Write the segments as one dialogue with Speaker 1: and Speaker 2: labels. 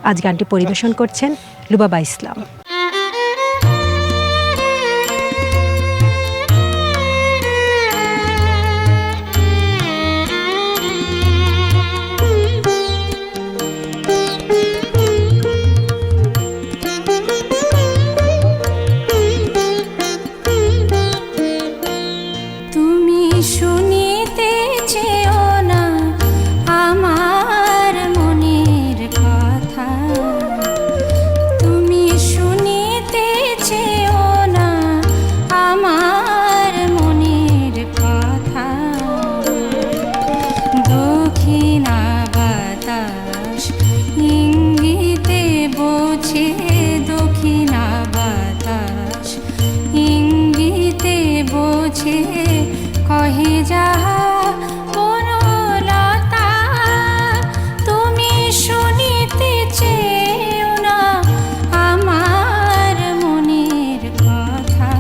Speaker 1: আজ গানটি পরিবেশন করছেন লুবাবা ইসলাম।
Speaker 2: কহে যাহা বনলতা, তুমি শুনিতে চেও না আমার মনের কথা।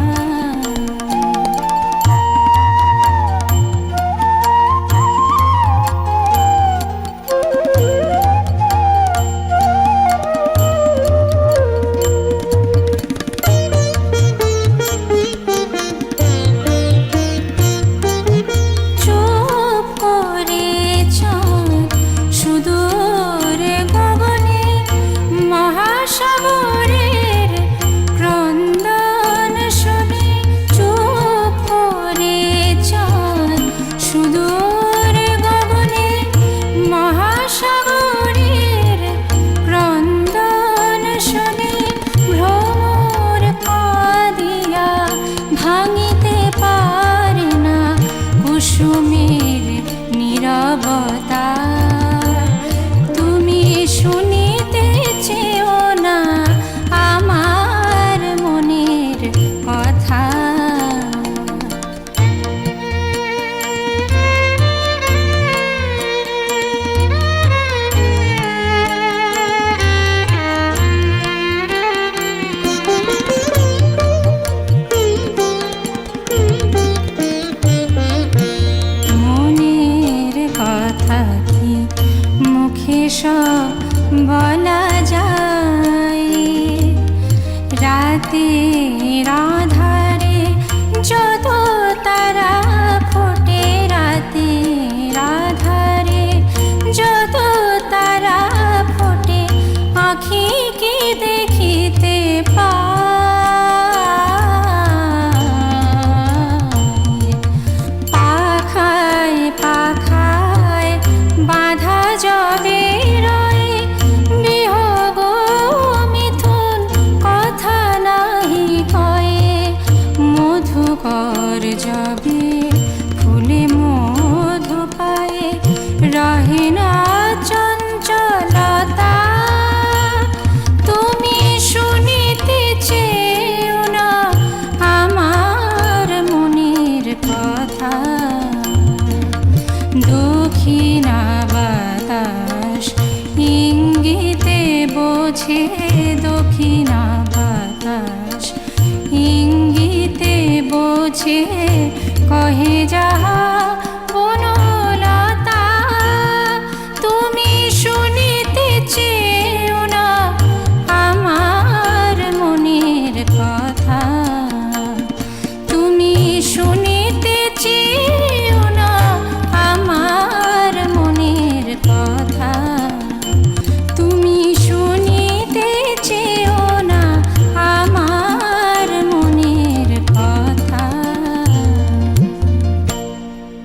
Speaker 2: ভাঙিতে পারে না কুসুমের নীরবতা, তুমি শুনিতে চেও না আমার মনের কথা। বলা যায় রাতের আধারে যত তারা ফোটে, রাতের আধারে যত তারা ফোটে, আঁখি কি দেখিতে পায়। পাখায় পাখায় বাঁধা যাবে কর যাবে ফুলে মধু পায়ে, রহে না চঞ্চলতা, তুমি শুনিতে চেও না আমার মনের কথা। দক্ষিণা বাতাস ইঙ্গিতে বোঝে, দক্ষিণা বাতাস ইঙ্গিতে বোঝে, কহে